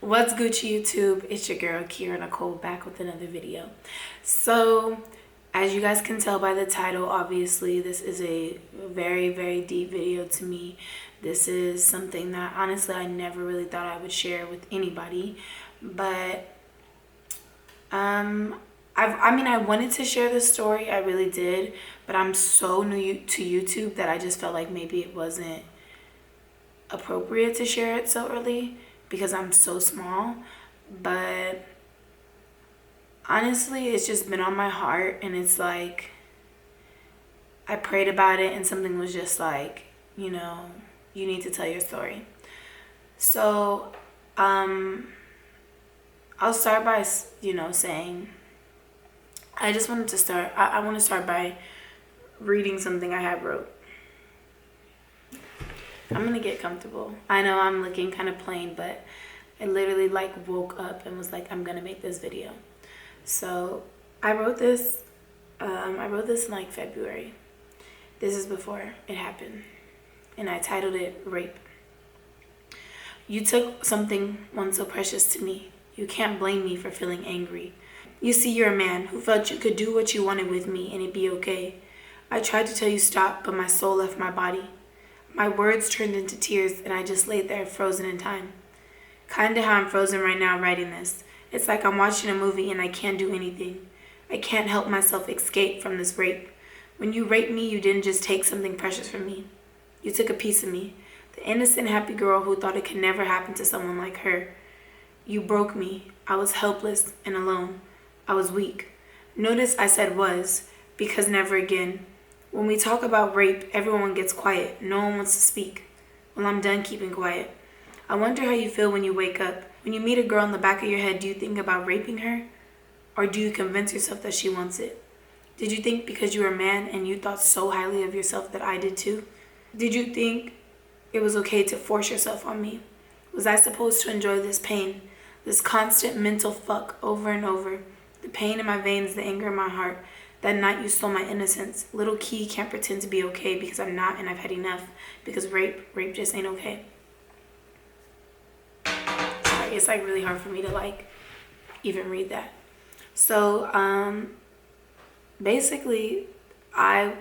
What's Gucci YouTube? It's your girl KieraNicole back with another video. So as you guys can tell by the title, obviously this is a very deep video to me. This is something that honestly I never really thought I would share with anybody, but I wanted to share this story, I really did, but I'm so new to YouTube that I just felt like maybe it wasn't appropriate to share it so early because I'm so small. But honestly, it's just been on my heart, and it's like I prayed about it and something was just like, you need to tell your story. So I'll start by saying I just wanted to start I want to start by reading something I have wrote. I'm gonna get comfortable. I know I'm looking kind of plain, but I literally woke up and was like, I'm gonna make this video. So I wrote this in February. This is before it happened, and I titled it Rape. You took something once so precious to me. You can't blame me for feeling angry. You see, you're a man who felt you could do what you wanted with me and it'd be okay. I tried to tell you stop, but my soul left my body. My words turned into tears, and I just laid there frozen in time. Kinda how I'm frozen right now writing this. It's like I'm watching a movie and I can't do anything. I can't help myself escape from this rape. When you raped me, you didn't just take something precious from me. You took a piece of me, the innocent, happy girl who thought it could never happen to someone like her. You broke me. I was helpless and alone. I was weak. Notice I said was, because never again. When we talk about rape, everyone gets quiet. No one wants to speak. Well, I'm done keeping quiet. I wonder how you feel when you wake up. When you meet a girl in the back of your head, do you think about raping her? Or do you convince yourself that she wants it? Did you think because you were a man and you thought so highly of yourself that I did too? Did you think it was okay to force yourself on me? Was I supposed to enjoy this pain? This constant mental fuck over and over? The pain in my veins, the anger in my heart. That night you stole my innocence. Little Key can't pretend to be okay because I'm not, and I've had enough. Because rape just ain't okay. Sorry, it's really hard for me to even read that. So basically I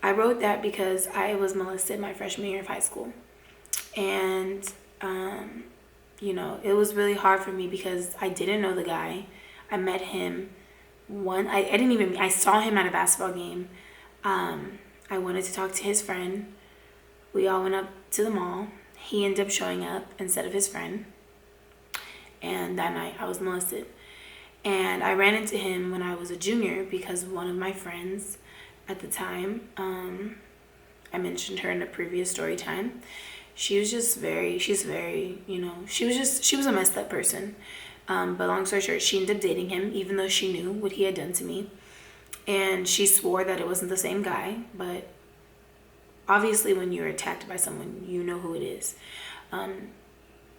wrote that because I was molested my freshman year of high school. And it was really hard for me because I didn't know the guy. I met him I saw him at a basketball game. I wanted to talk to his friend. We all went up to the mall. He ended up showing up instead of his friend. And that night I was molested. And I ran into him when I was a junior because one of my friends at the time, I mentioned her in a previous story time. She was a messed up person. But long story short, she ended up dating him even though she knew what he had done to me. And she swore that it wasn't the same guy. But obviously when you're attacked by someone, you know who it is.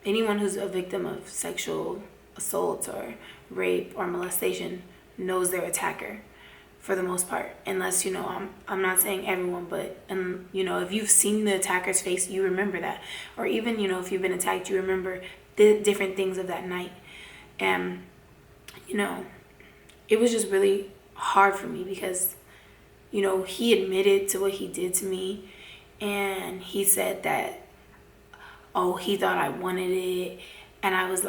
Anyone who's a victim of sexual assault or rape or molestation knows their attacker for the most part. Unless, I'm not saying everyone, but, if you've seen the attacker's face, you remember that. Or even, if you've been attacked, you remember the different things of that night. And, it was just really hard for me because, he admitted to what he did to me. And he said that, he thought I wanted it. And I was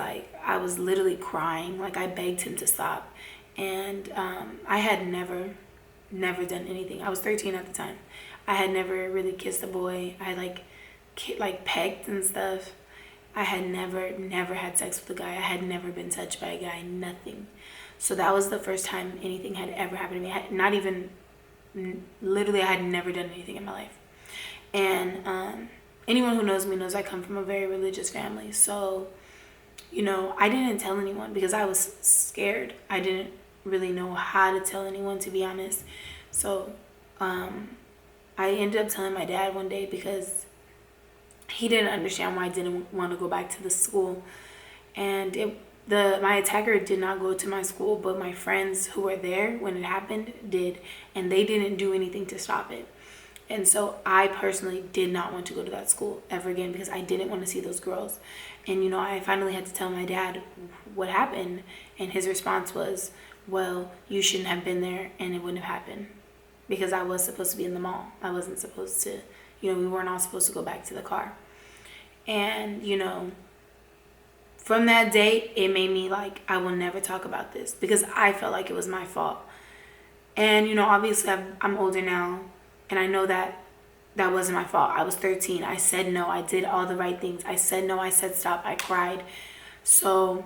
literally crying. I begged him to stop. And I had never done anything. I was 13 at the time. I had never really kissed a boy. I had pegged and stuff. I had never had sex with a guy. I had never been touched by a guy, nothing. So that was the first time anything had ever happened to me. I had never done anything in my life. And anyone who knows me knows I come from a very religious family. So, I didn't tell anyone because I was scared. I didn't really know how to tell anyone, to be honest. So I ended up telling my dad one day because he didn't understand why I didn't want to go back to the school. And my attacker did not go to my school, but my friends who were there when it happened did, and they didn't do anything to stop it. And so I personally did not want to go to that school ever again because I didn't want to see those girls. And, you know, I finally had to tell my dad what happened. And his response was, well, you shouldn't have been there and it wouldn't have happened. Because I was supposed to be in the mall. I wasn't supposed to, you know, we weren't all supposed to go back to the car. And, you know, from that day, it made me like, I will never talk about this because I felt like it was my fault. And, you know, obviously I'm older now, and I know that that wasn't my fault. I was 13. I said no. I did all the right things. I said no. I said stop. I cried. So,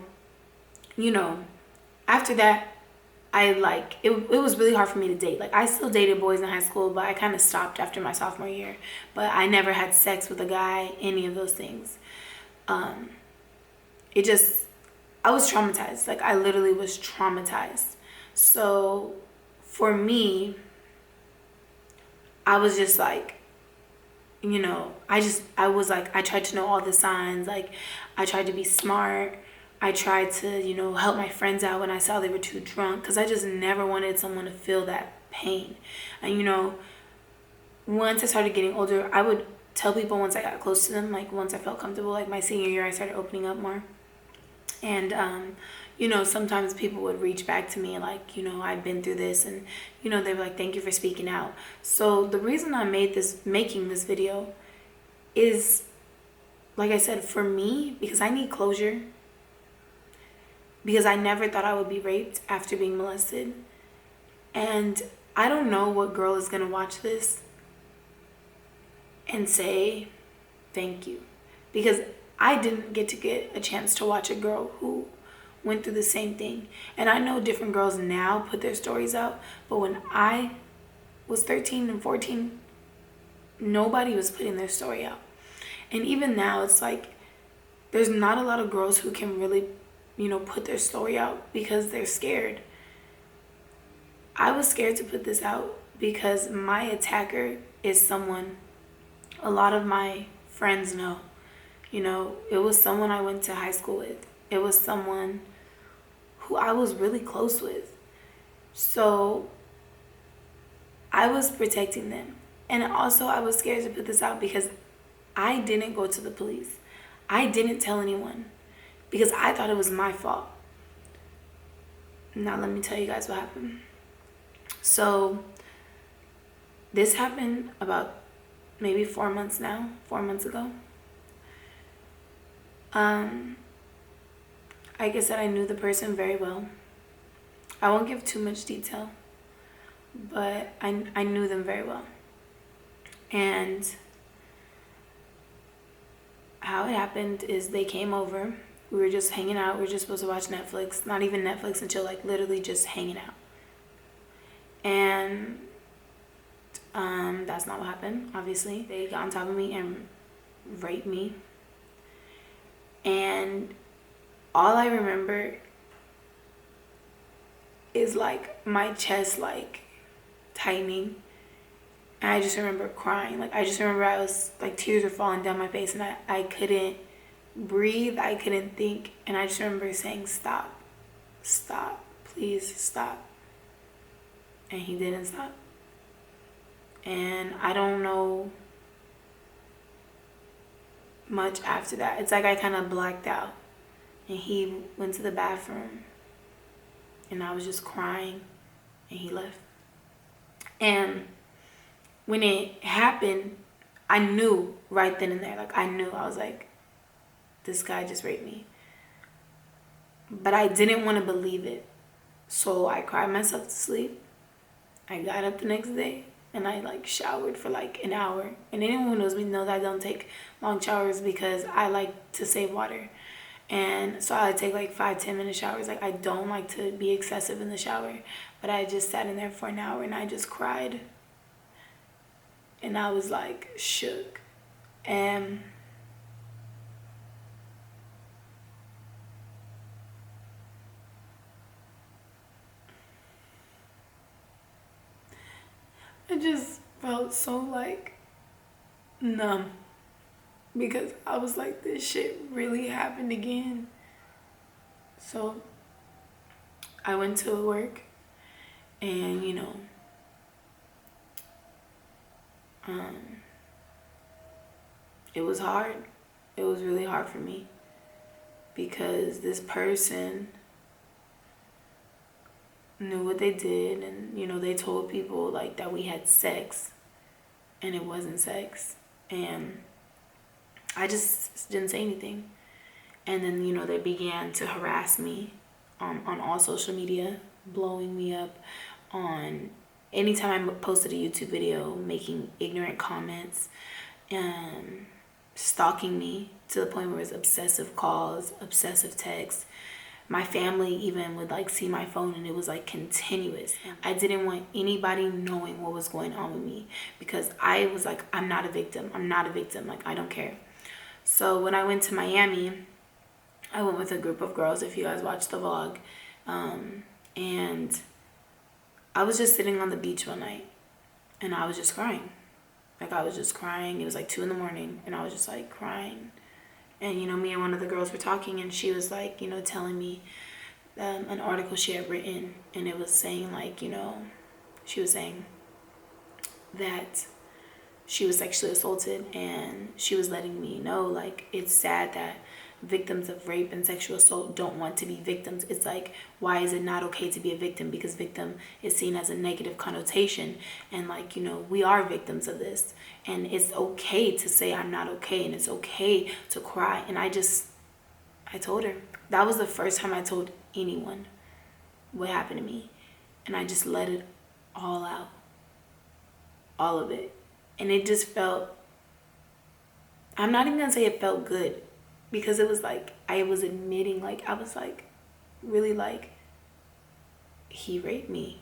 you know, after that, it was really hard for me to date. Like, I still dated boys in high school, but I kind of stopped after my sophomore year. But I never had sex with a guy, any of those things. I was traumatized. Like, I literally was traumatized. So for me, I was just like, you know, I was like, I tried to know all the signs. Like, I tried to be smart. I tried to, you know, help my friends out when I saw they were too drunk, because I just never wanted someone to feel that pain. And, you know, once I started getting older, I would tell people once I got close to them, like once I felt comfortable. Like my senior year, I started opening up more. And, you know, sometimes people would reach back to me like, you know, I've been through this, and, you know, they were like, thank you for speaking out. So the reason I'm making this video is, like I said, for me, because I need closure, because I never thought I would be raped after being molested. And I don't know what girl is going to watch this and say thank you, because I didn't get a chance to watch a girl who went through the same thing. And I know different girls now put their stories out, but when I was 13 and 14, nobody was putting their story out. And even now, it's like there's not a lot of girls who can really, you know, put their story out because they're scared. I was scared to put this out because my attacker is someone a lot of my friends know. You know, it was someone I went to high school with. It was someone who I was really close with. So I was protecting them. And also I was scared to put this out because I didn't go to the police. I didn't tell anyone because I thought it was my fault. Now let me tell you guys what happened. So this happened about maybe 4 months ago. Like I said, I knew the person very well. I won't give too much detail, but I knew them very well. And how it happened is they came over. We were just hanging out. We were just supposed to watch Netflix. Not even Netflix until like literally just hanging out. And that's not what happened, obviously. They got on top of me and raped me. And all I remember is like my chest like tightening. And I just remember crying. Like I just remember I was like, tears were falling down my face, and I couldn't breathe. I couldn't think. And I just remember saying, stop, please stop. And he didn't stop. And I don't know much after that. It's like I kind of blacked out. And he went to the bathroom. And I was just crying. And he left. And when it happened, I knew right then and there. Like I knew. I was like, this guy just raped me. But I didn't want to believe it. So I cried myself to sleep. I got up the next day. And I like showered for like an hour. And anyone who knows me knows I don't take long showers because I like to save water. And so I take like 5-10 minute showers. Like I don't like to be excessive in the shower. But I just sat in there for an hour and I just cried. And I was like shook. And I just felt so like numb, because I was like, this shit really happened again. So I went to work and, you know, It was hard. It was really hard for me because this person knew what they did, and they told people like that we had sex, and it wasn't sex, and I just didn't say anything. And then they began to harass me on all social media, blowing me up on anytime I posted a YouTube video, making ignorant comments, stalking me to the point where it was obsessive calls, obsessive texts. My family even would like see my phone, and it was like continuous. I didn't want anybody knowing what was going on with me because I was like, I'm not a victim. I'm not a victim. Like, I don't care. So when I went to Miami, I went with a group of girls, if you guys watched the vlog. And I was just sitting on the beach one night, and I was just crying. Like, I was just crying. It was like 2 a.m, and I was just like crying. And me and one of the girls were talking, and she was like, telling me an article she had written, and it was saying like, she was saying that she was sexually assaulted, and she was letting me know like it's sad that victims of rape and sexual assault don't want to be victims. It's like, why is it not okay to be a victim? Because victim is seen as a negative connotation, and like, we are victims of this, and it's okay to say I'm not okay, and it's okay to cry. And I told her. That was the first time I told anyone what happened to me, and I just let it all out, all of it. And it just felt, I'm not even gonna say it felt good, because it was like I was admitting, like I was like really like, he raped me.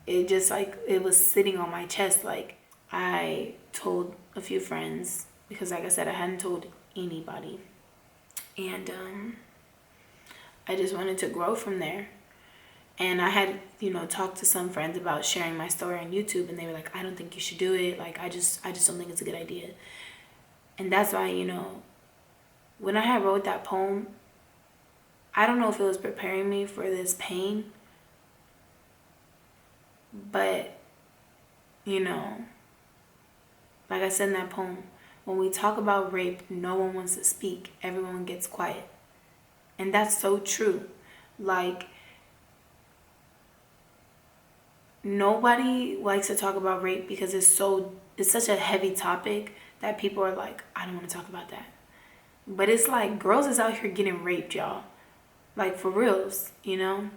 It just like, it was sitting on my chest. Like, I told a few friends because like I said, I hadn't told anybody, and I just wanted to grow from there. And I had talked to some friends about sharing my story on YouTube, and they were like, I don't think you should do it. Like, I just don't think it's a good idea. And that's why when I had wrote that poem, I don't know if it was preparing me for this pain, but like I said in that poem, when we talk about rape, no one wants to speak. Everyone gets quiet. And that's so true. Like, nobody likes to talk about rape because it's such a heavy topic that people are like, I don't want to talk about that. But it's like, girls is out here getting raped, y'all. Like, for reals, And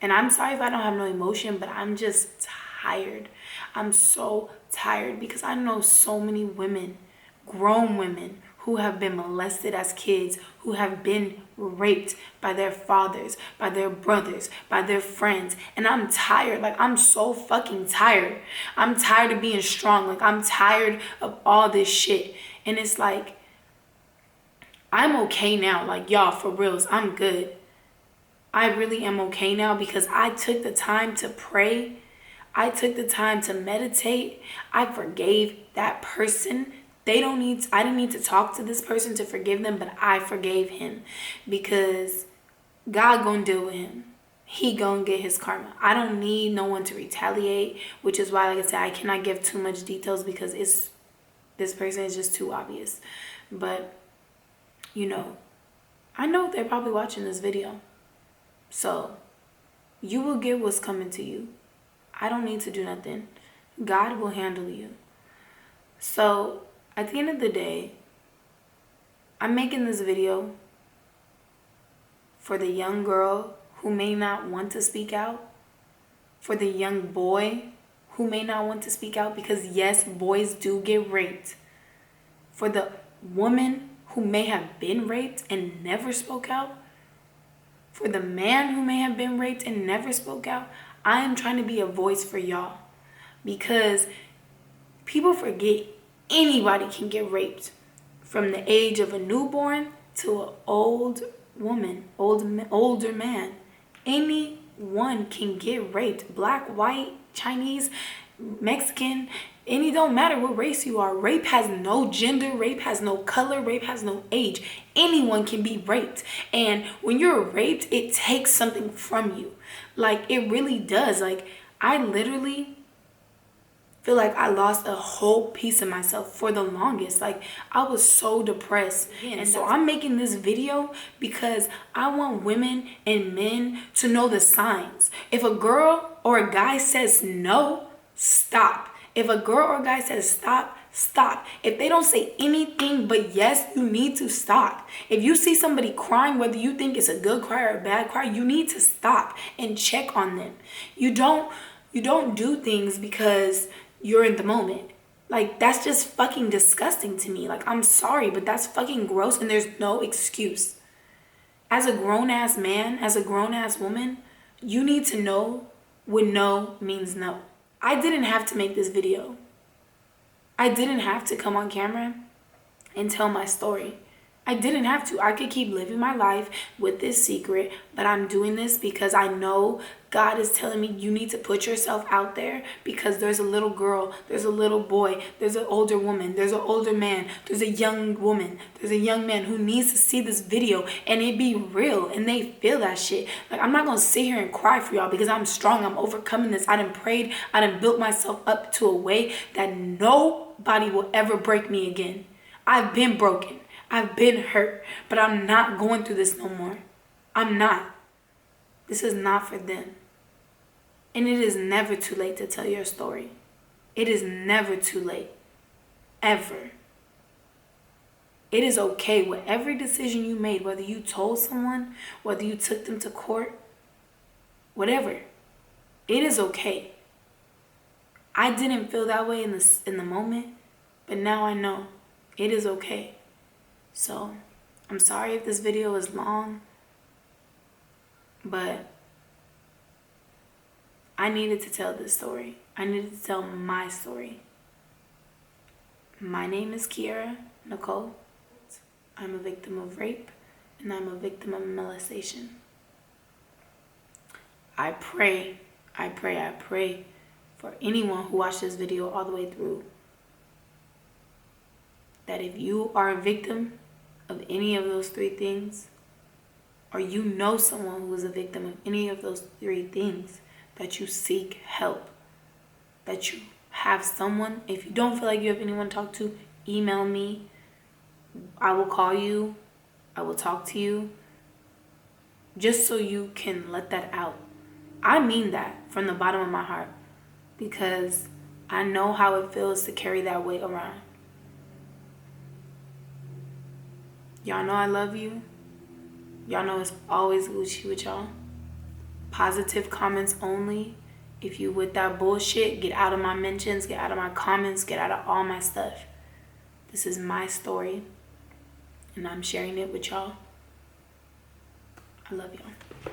I'm sorry if I don't have no emotion, but I'm just tired. I'm so tired because I know so many women, grown women, who have been molested as kids, who have been raped by their fathers, by their brothers, by their friends. And I'm tired. Like, I'm so fucking tired. I'm tired of being strong. Like, I'm tired of all this shit. And it's like, I'm okay now. Like, y'all, for reals, I'm good. I really am okay now because I took the time to pray. I took the time to meditate. I forgave that person. I didn't need to talk to this person to forgive them, but I forgave him because God gonna deal with him. He gonna get his karma. I don't need no one to retaliate, which is why, like I said, I cannot give too much details because this person is just too obvious. But I know they're probably watching this video. So you will get what's coming to you. I don't need to do nothing. God will handle you. So at the end of the day, I'm making this video for the young girl who may not want to speak out, for the young boy who may not want to speak out, because yes, boys do get raped, for the woman who may have been raped and never spoke out, for the man who may have been raped and never spoke out. I am trying to be a voice for y'all because people forget anybody can get raped, from the age of a newborn to an old woman, older man. Anyone can get raped. Black, white, Chinese, Mexican, it don't matter what race you are. Rape has no gender, rape has no color, rape has no age. Anyone can be raped. And when you're raped, it takes something from you. Like, it really does. Like, I literally feel like I lost a whole piece of myself for the longest. Like, I was so depressed. And so I'm making this video because I want women and men to know the signs. If a girl or a guy says no, stop. If a girl or a guy says stop, stop. If they don't say anything but yes, you need to stop. If you see somebody crying, whether you think it's a good cry or a bad cry, you need to stop and check on them. You don't do things because you're in the moment. Like, that's just fucking disgusting to me. Like, I'm sorry, but that's fucking gross and there's no excuse. As a grown-ass man, as a grown-ass woman, you need to know when no means no. I didn't have to make this video. I didn't have to come on camera and tell my story. I didn't have to. I could keep living my life with this secret, but I'm doing this because I know God is telling me you need to put yourself out there, because there's a little girl, there's a little boy, there's an older woman, there's an older man, there's a young woman, there's a young man who needs to see this video and it be real and they feel that shit. Like, I'm not gonna sit here and cry for y'all because I'm strong. I'm overcoming this. I done prayed. I done built myself up to a way that nobody will ever break me again. I've been broken. I've been hurt, but I'm not going through this no more. I'm not. This is not for them. And it is never too late to tell your story. It is never too late. Ever. It is okay with every decision you made, whether you told someone, whether you took them to court, whatever. It is okay. I didn't feel that way in the moment, but now I know it is okay. So, I'm sorry if this video is long, but I needed to tell this story. I needed to tell my story. My name is KieraNicole. I'm a victim of rape, and I'm a victim of molestation. I pray for anyone who watched this video all the way through, that if you are a victim of any of those three things, or you know someone who is a victim of any of those three things, that you seek help, that you have someone. If you don't feel like you have anyone to talk to, email me. I will call you. I will talk to you, just so you can let that out. I mean that from the bottom of my heart, because I know how it feels to carry that weight around. Y'all know I love you. Y'all know it's always Gucci with y'all. Positive comments only. If you with that bullshit, get out of my mentions, get out of my comments, get out of all my stuff. This is my story, and I'm sharing it with y'all. I love y'all.